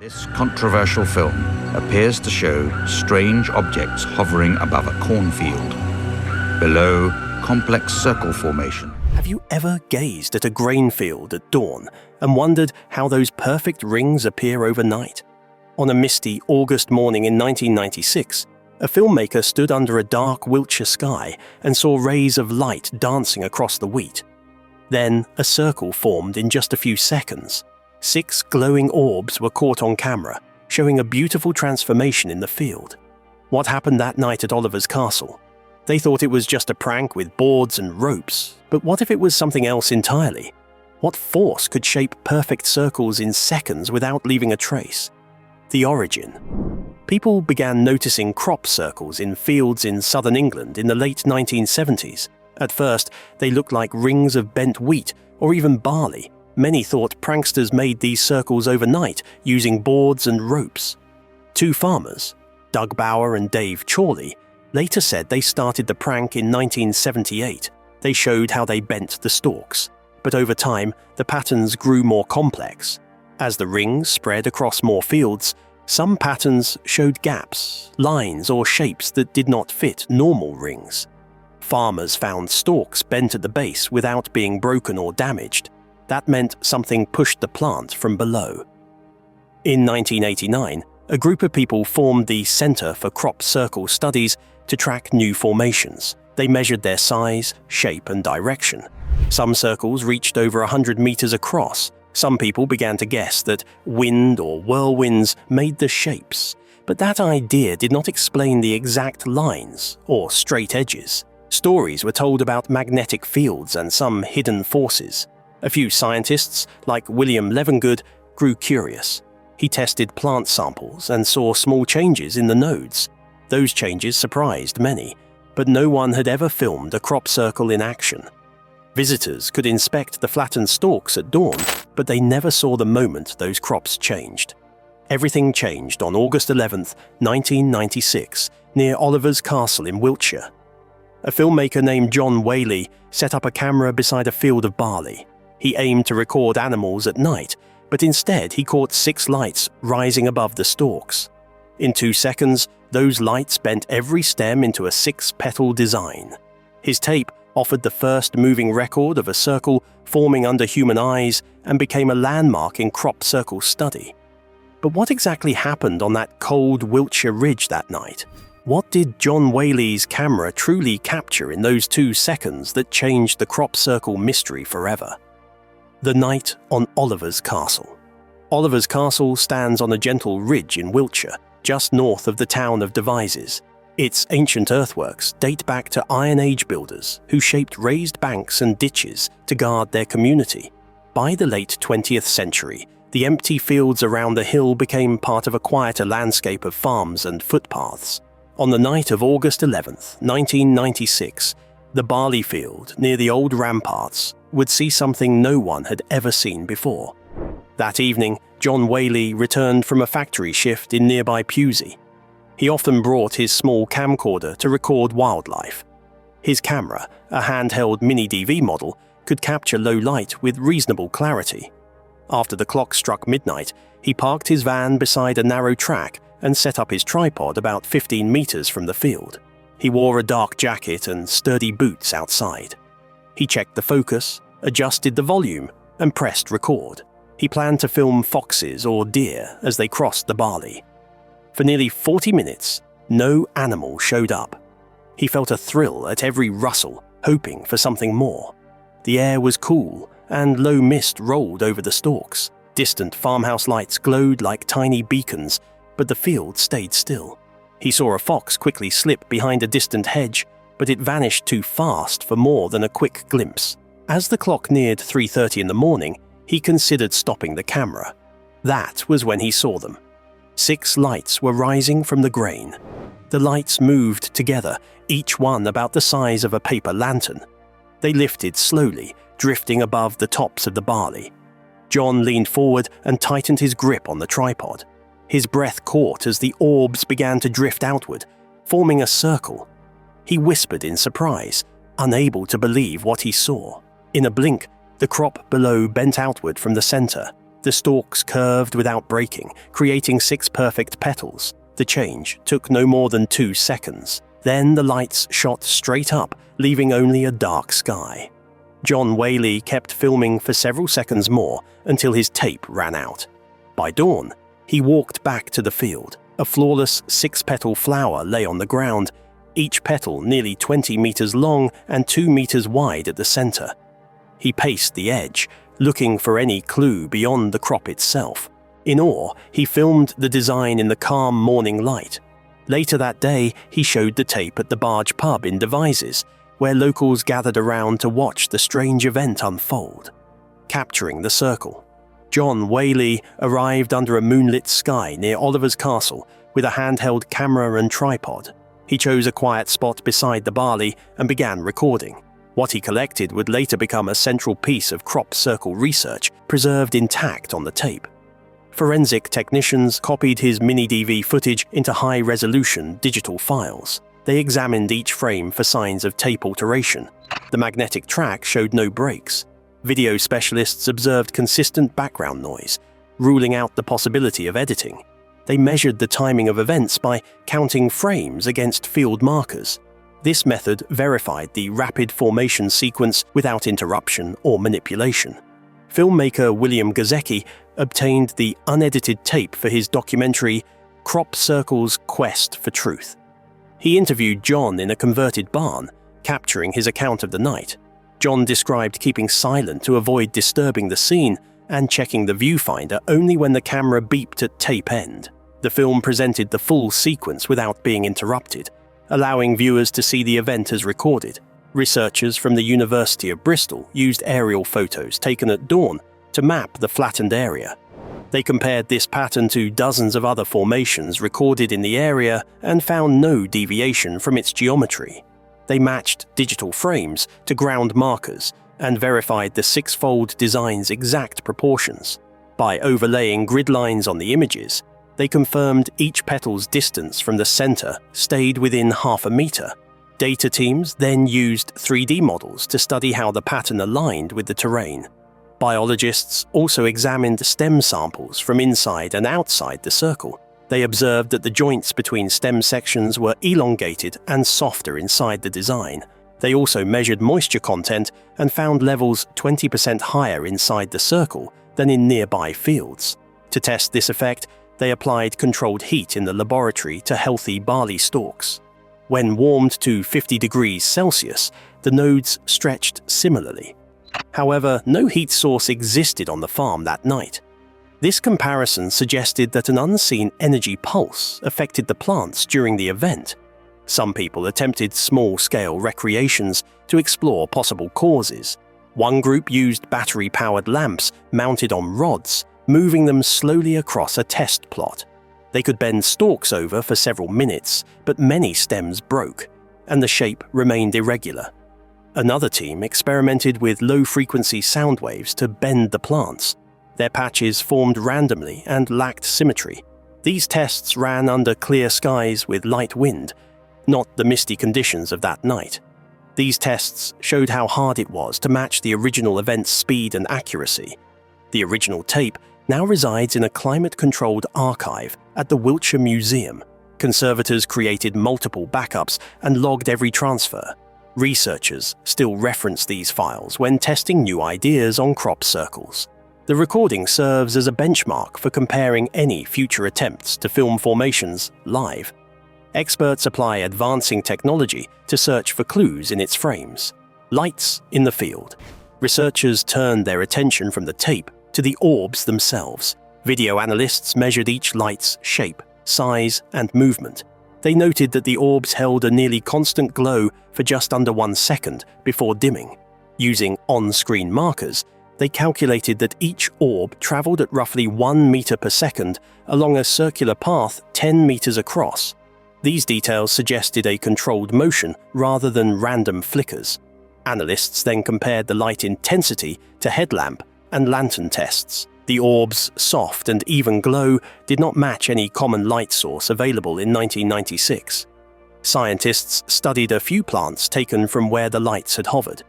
This controversial film appears to show strange objects hovering above a cornfield. Below, complex circle formation. Have you ever gazed at a grain field at dawn and wondered how those perfect rings appear overnight? On a misty August morning in 1996, a filmmaker stood under a dark Wiltshire sky and saw rays of light dancing across the wheat. Then a circle formed in just a few seconds. 6 glowing orbs were caught on camera, showing a beautiful transformation in the field. What happened that night at Oliver's castle? They thought it was just a prank with boards and ropes, but what if it was something else entirely? What force could shape perfect circles in seconds without leaving a trace? The origin. People began noticing crop circles in fields in southern England in the late 1970s. At first, they looked like rings of bent wheat or even barley. Many thought pranksters made these circles overnight using boards and ropes. 2 farmers, Doug Bauer and Dave Chorley, later said they started the prank in 1978. They showed how they bent the stalks, but over time the patterns grew more complex. As the rings spread across more fields, some patterns showed gaps, lines or shapes that did not fit normal rings. Farmers found stalks bent at the base without being broken or damaged. That meant something pushed the plant from below. In 1989, a group of people formed the Centre for Crop Circle Studies to track new formations. They measured their size, shape, and direction. Some circles reached over 100 meters across. Some people began to guess that wind or whirlwinds made the shapes, but that idea did not explain the exact lines or straight edges. Stories were told about magnetic fields and some hidden forces. A few scientists, like William Levengood, grew curious. He tested plant samples and saw small changes in the nodes. Those changes surprised many, but no one had ever filmed a crop circle in action. Visitors could inspect the flattened stalks at dawn, but they never saw the moment those crops changed. Everything changed on August 11, 1996, near Oliver's Castle in Wiltshire. A filmmaker named John Whaley set up a camera beside a field of barley. He aimed to record animals at night, but instead he caught 6 lights rising above the stalks. In 2 seconds, those lights bent every stem into a 6-petal design. His tape offered the first moving record of a circle forming under human eyes and became a landmark in crop circle study. But what exactly happened on that cold Wiltshire ridge that night? What did John Whaley's camera truly capture in those 2 seconds that changed the crop circle mystery forever? The night on Oliver's Castle. Oliver's Castle stands on a gentle ridge in Wiltshire, just north of the town of Devizes. Its ancient earthworks date back to Iron Age builders who shaped raised banks and ditches to guard their community. By the late 20th century, the empty fields around the hill became part of a quieter landscape of farms and footpaths. On the night of August 11, 1996, the barley field near the old ramparts would see something no one had ever seen before. That evening, John Whaley returned from a factory shift in nearby Pewsey. He often brought his small camcorder to record wildlife. His camera, a handheld mini-DV model, could capture low light with reasonable clarity. After the clock struck midnight, he parked his van beside a narrow track and set up his tripod about 15 meters from the field. He wore a dark jacket and sturdy boots outside. He checked the focus, adjusted the volume, and pressed record. He planned to film foxes or deer as they crossed the barley. For nearly 40 minutes, no animal showed up. He felt a thrill at every rustle, hoping for something more. The air was cool, and low mist rolled over the stalks. Distant farmhouse lights glowed like tiny beacons, but the field stayed still. He saw a fox quickly slip behind a distant hedge, but it vanished too fast for more than a quick glimpse. As the clock neared 3:30 in the morning, he considered stopping the camera. That was when he saw them. 6 lights were rising from the grain. The lights moved together, each one about the size of a paper lantern. They lifted slowly, drifting above the tops of the barley. John leaned forward and tightened his grip on the tripod. His breath caught as the orbs began to drift outward, forming a circle. He whispered in surprise, unable to believe what he saw. In a blink, the crop below bent outward from the center. The stalks curved without breaking, creating 6 perfect petals. The change took no more than 2 seconds. Then the lights shot straight up, leaving only a dark sky. John Whaley kept filming for several seconds more until his tape ran out. By dawn, he walked back to the field. A flawless 6-petal flower lay on the ground, each petal nearly 20 meters long and 2 meters wide at the center. He paced the edge, looking for any clue beyond the crop itself. In awe, he filmed the design in the calm morning light. Later that day, he showed the tape at the Barge pub in Devizes, where locals gathered around to watch the strange event unfold. Capturing the circle. John Whaley arrived under a moonlit sky near Oliver's Castle with a handheld camera and tripod. He chose a quiet spot beside the barley and began recording. What he collected would later become a central piece of crop circle research, preserved intact on the tape. Forensic technicians copied his mini-DV footage into high-resolution digital files. They examined each frame for signs of tape alteration. The magnetic track showed no breaks. Video specialists observed consistent background noise, ruling out the possibility of editing. They measured the timing of events by counting frames against field markers. This method verified the rapid formation sequence without interruption or manipulation. Filmmaker William Gazecki obtained the unedited tape for his documentary Crop Circle's Quest for Truth. He interviewed John in a converted barn, capturing his account of the night. John described keeping silent to avoid disturbing the scene and checking the viewfinder only when the camera beeped at tape end. The film presented the full sequence without being interrupted, allowing viewers to see the event as recorded. Researchers from the University of Bristol used aerial photos taken at dawn to map the flattened area. They compared this pattern to dozens of other formations recorded in the area and found no deviation from its geometry. They matched digital frames to ground markers and verified the 6-fold design's exact proportions. By overlaying grid lines on the images, they confirmed each petal's distance from the center stayed within half a meter. Data teams then used 3D models to study how the pattern aligned with the terrain. Biologists also examined stem samples from inside and outside the circle. They observed that the joints between stem sections were elongated and softer inside the design. They also measured moisture content and found levels 20% higher inside the circle than in nearby fields. To test this effect, they applied controlled heat in the laboratory to healthy barley stalks. When warmed to 50 degrees Celsius, the nodes stretched similarly. However, no heat source existed on the farm that night. This comparison suggested that an unseen energy pulse affected the plants during the event. Some people attempted small-scale recreations to explore possible causes. One group used battery-powered lamps mounted on rods, moving them slowly across a test plot. They could bend stalks over for several minutes, but many stems broke, and the shape remained irregular. Another team experimented with low-frequency sound waves to bend the plants. Their patches formed randomly and lacked symmetry. These tests ran under clear skies with light wind, not the misty conditions of that night. These tests showed how hard it was to match the original event's speed and accuracy. The original tape now resides in a climate-controlled archive at the Wiltshire Museum. Conservators created multiple backups and logged every transfer. Researchers still reference these files when testing new ideas on crop circles. The recording serves as a benchmark for comparing any future attempts to film formations live. Experts apply advancing technology to search for clues in its frames. Lights in the field. Researchers turned their attention from the tape to the orbs themselves. Video analysts measured each light's shape, size, and movement. They noted that the orbs held a nearly constant glow for just under 1 second before dimming. Using on-screen markers, they calculated that each orb traveled at roughly 1 meter per second along a circular path 10 meters across. These details suggested a controlled motion rather than random flickers. Analysts then compared the light intensity to headlamp and lantern tests. The orb's soft and even glow did not match any common light source available in 1996. Scientists studied a few plants taken from where the lights had hovered.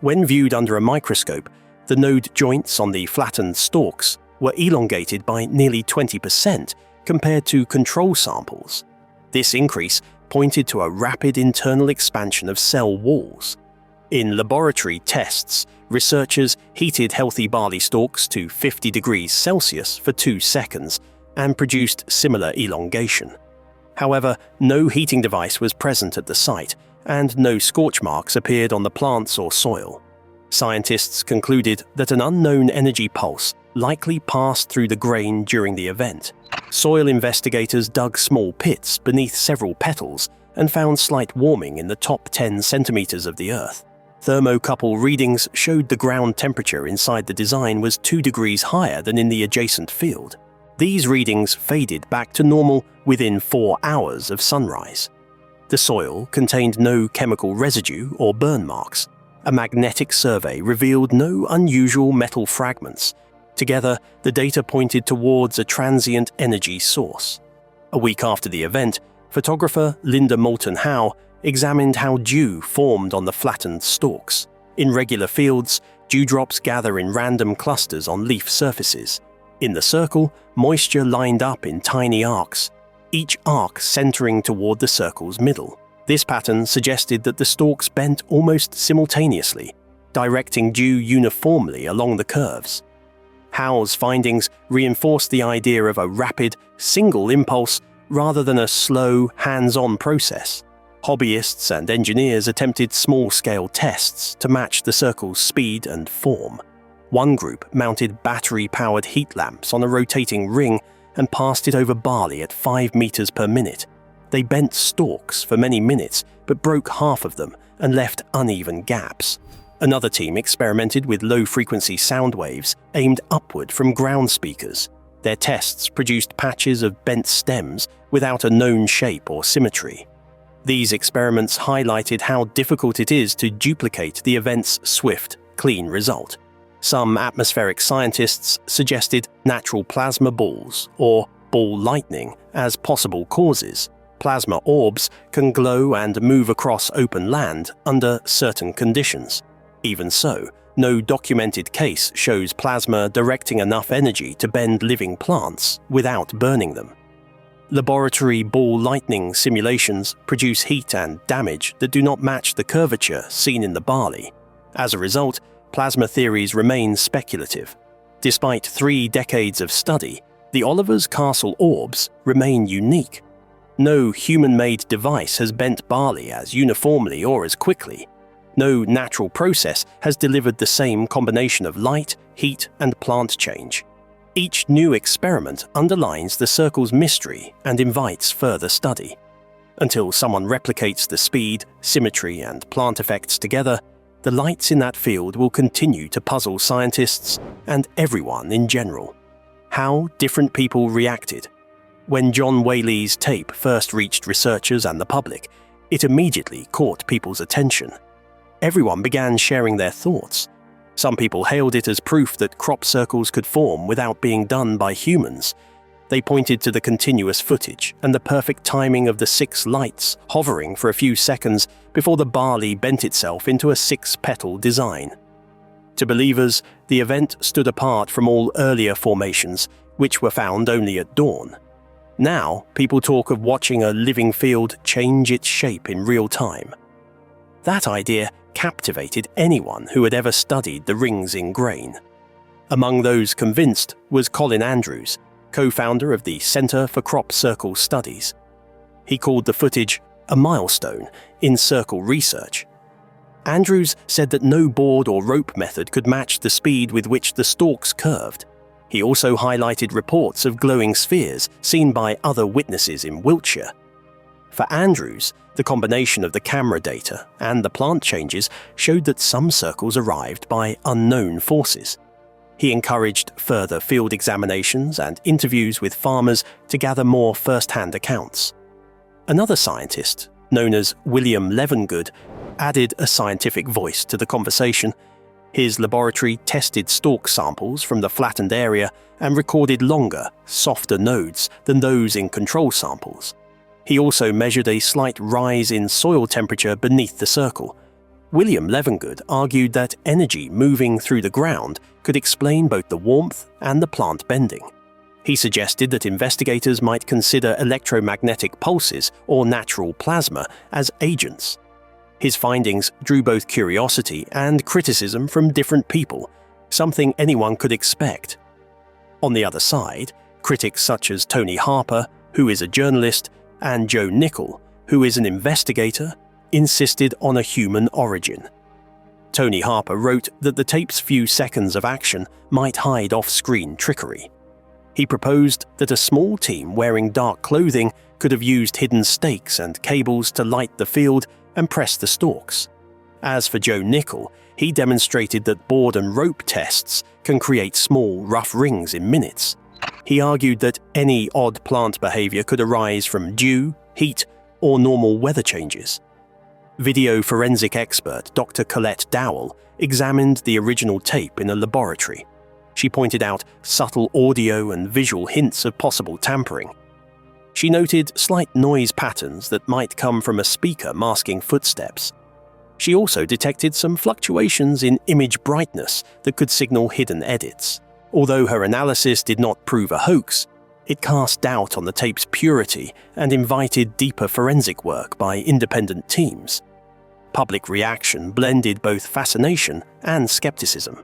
When viewed under a microscope, the node joints on the flattened stalks were elongated by nearly 20% compared to control samples. This increase pointed to a rapid internal expansion of cell walls. In laboratory tests, researchers heated healthy barley stalks to 50 degrees Celsius for 2 seconds and produced similar elongation. However, no heating device was present at the site, and no scorch marks appeared on the plants or soil. Scientists concluded that an unknown energy pulse likely passed through the grain during the event. Soil investigators dug small pits beneath several petals and found slight warming in the top 10 centimeters of the earth. Thermocouple readings showed the ground temperature inside the design was 2 degrees higher than in the adjacent field. These readings faded back to normal within 4 hours of sunrise. The soil contained no chemical residue or burn marks. A magnetic survey revealed no unusual metal fragments. Together, the data pointed towards a transient energy source. A week after the event, photographer Linda Moulton Howe examined how dew formed on the flattened stalks. In regular fields, dewdrops gather in random clusters on leaf surfaces. In the circle, moisture lined up in tiny arcs, each arc centering toward the circle's middle. This pattern suggested that the stalks bent almost simultaneously, directing dew uniformly along the curves. Howe's findings reinforced the idea of a rapid, single impulse rather than a slow, hands-on process. Hobbyists and engineers attempted small-scale tests to match the circle's speed and form. One group mounted battery-powered heat lamps on a rotating ring and passed it over barley at 5 meters per minute. They bent stalks for many minutes, but broke half of them and left uneven gaps. Another team experimented with low-frequency sound waves aimed upward from ground speakers. Their tests produced patches of bent stems without a known shape or symmetry. These experiments highlighted how difficult it is to duplicate the event's swift, clean result. Some atmospheric scientists suggested natural plasma balls or ball lightning as possible causes. Plasma orbs can glow and move across open land under certain conditions. Even so, no documented case shows plasma directing enough energy to bend living plants without burning them. Laboratory ball lightning simulations produce heat and damage that do not match the curvature seen in the barley. As a result, plasma theories remain speculative. Despite 3 decades of study, the Oliver's Castle orbs remain unique. No human-made device has bent barley as uniformly or as quickly. No natural process has delivered the same combination of light, heat, and plant change. Each new experiment underlines the circle's mystery and invites further study. Until someone replicates the speed, symmetry, and plant effects together, the lights in that field will continue to puzzle scientists and everyone in general. How different people reacted. When John Whaley's tape first reached researchers and the public, it immediately caught people's attention. Everyone began sharing their thoughts. Some people hailed it as proof that crop circles could form without being done by humans. They pointed to the continuous footage and the perfect timing of the 6 lights hovering for a few seconds before the barley bent itself into a 6-petal design. To believers, the event stood apart from all earlier formations, which were found only at dawn. Now, people talk of watching a living field change its shape in real time. That idea captivated anyone who had ever studied the rings in grain. Among those convinced was Colin Andrews, co-founder of the Centre for Crop Circle Studies. He called the footage a milestone in circle research. Andrews said that no board or rope method could match the speed with which the stalks curved. He also highlighted reports of glowing spheres seen by other witnesses in Wiltshire. For Andrews, the combination of the camera data and the plant changes showed that some circles arrived by unknown forces. He encouraged further field examinations and interviews with farmers to gather more first-hand accounts. Another scientist, known as William Levengood, added a scientific voice to the conversation. His laboratory tested stalk samples from the flattened area and recorded longer, softer nodes than those in control samples. He also measured a slight rise in soil temperature beneath the circle. William Levengood argued that energy moving through the ground could explain both the warmth and the plant bending. He suggested that investigators might consider electromagnetic pulses or natural plasma as agents. His findings drew both curiosity and criticism from different people, something anyone could expect. On the other side, critics such as Tony Harper, who is a journalist, and Joe Nickell, who is an investigator, insisted on a human origin. Tony Harper wrote that the tape's few seconds of action might hide off-screen trickery. He proposed that a small team wearing dark clothing could have used hidden stakes and cables to light the field and press the stalks. As for Joe Nickell, he demonstrated that board and rope tests can create small, rough rings in minutes. He argued that any odd plant behavior could arise from dew, heat, or normal weather changes. Video forensic expert Dr. Colette Dowell examined the original tape in a laboratory. She pointed out subtle audio and visual hints of possible tampering. She noted slight noise patterns that might come from a speaker masking footsteps. She also detected some fluctuations in image brightness that could signal hidden edits. Although her analysis did not prove a hoax, it cast doubt on the tape's purity and invited deeper forensic work by independent teams. Public reaction blended both fascination and skepticism.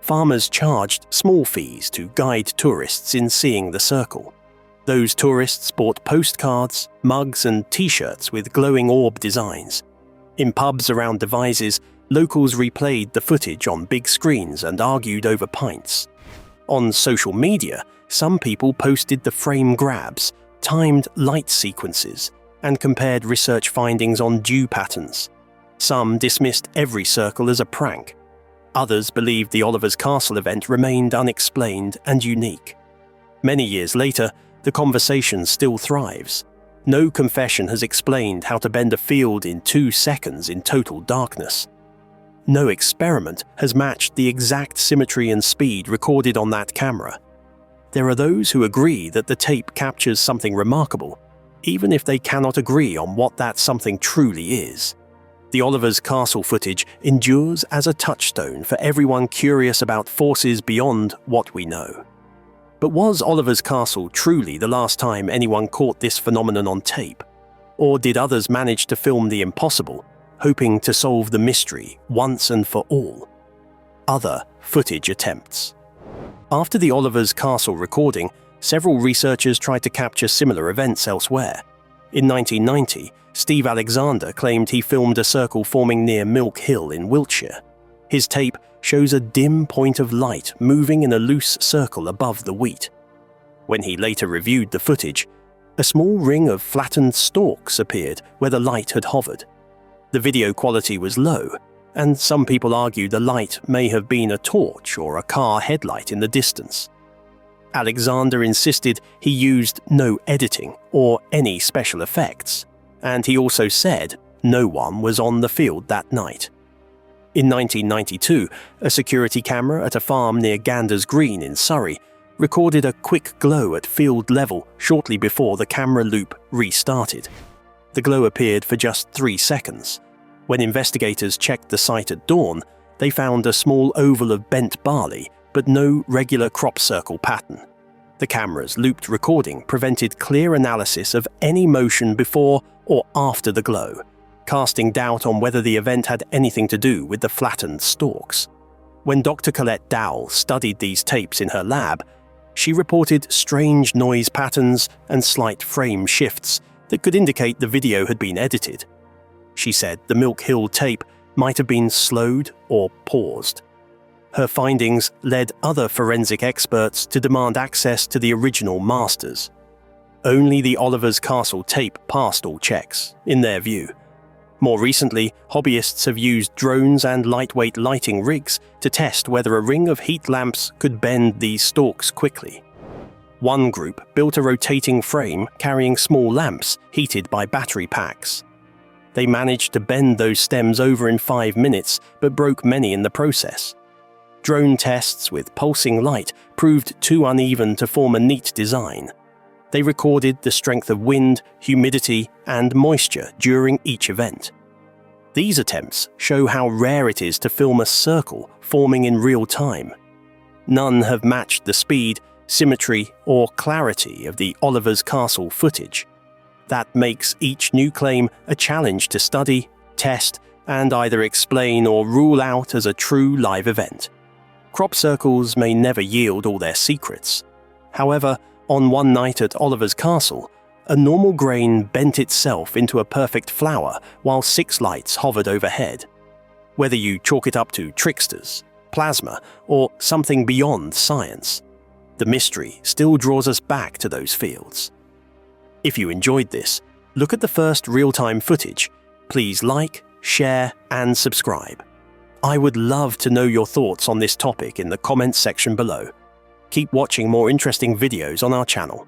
Farmers charged small fees to guide tourists in seeing the circle. Those tourists bought postcards, mugs, and t-shirts with glowing orb designs. In pubs around Devizes, locals replayed the footage on big screens and argued over pints. On social media, some people posted the frame grabs, timed light sequences, and compared research findings on dew patterns. Some dismissed every circle as a prank. Others believed the Oliver's Castle event remained unexplained and unique. Many years later, the conversation still thrives. No confession has explained how to bend a field in 2 seconds in total darkness. No experiment has matched the exact symmetry and speed recorded on that camera. There are those who agree that the tape captures something remarkable, even if they cannot agree on what that something truly is. The Oliver's Castle footage endures as a touchstone for everyone curious about forces beyond what we know. But was Oliver's Castle truly the last time anyone caught this phenomenon on tape? Or did others manage to film the impossible, hoping to solve the mystery once and for all? Other footage attempts. After the Oliver's Castle recording, several researchers tried to capture similar events elsewhere. In 1990, Steve Alexander claimed he filmed a circle forming near Milk Hill in Wiltshire. His tape shows a dim point of light moving in a loose circle above the wheat. When he later reviewed the footage, a small ring of flattened stalks appeared where the light had hovered. The video quality was low, and some people argue the light may have been a torch or a car headlight in the distance. Alexander insisted he used no editing or any special effects, and he also said no one was on the field that night. In 1992, a security camera at a farm near Ganders Green in Surrey recorded a quick glow at field level shortly before the camera loop restarted. The glow appeared for just 3 seconds. When investigators checked the site at dawn, they found a small oval of bent barley, but no regular crop circle pattern. The camera's looped recording prevented clear analysis of any motion before or after the glow, casting doubt on whether the event had anything to do with the flattened stalks. When Dr. Colette Dowell studied these tapes in her lab, she reported strange noise patterns and slight frame shifts that could indicate the video had been edited. She said the Milk Hill tape might have been slowed or paused. Her findings led other forensic experts to demand access to the original masters. Only the Oliver's Castle tape passed all checks, in their view. More recently, hobbyists have used drones and lightweight lighting rigs to test whether a ring of heat lamps could bend these stalks quickly. One group built a rotating frame carrying small lamps heated by battery packs. They managed to bend those stems over in 5 minutes, but broke many in the process. Drone tests with pulsing light proved too uneven to form a neat design. They recorded the strength of wind, humidity, and moisture during each event. These attempts show how rare it is to film a circle forming in real time. none have matched the speed, symmetry, or clarity of the Oliver's Castle footage. That makes each new claim a challenge to study, test, and either explain or rule out as a true live event. Crop circles may never yield all their secrets. However, on one night at Oliver's Castle, a normal grain bent itself into a perfect flower while 6 lights hovered overhead. Whether you chalk it up to tricksters, plasma, or something beyond science, the mystery still draws us back to those fields. If you enjoyed this, look at the first real-time footage. Please like, share, and subscribe. I would love to know your thoughts on this topic in the comments section below. Keep watching more interesting videos on our channel.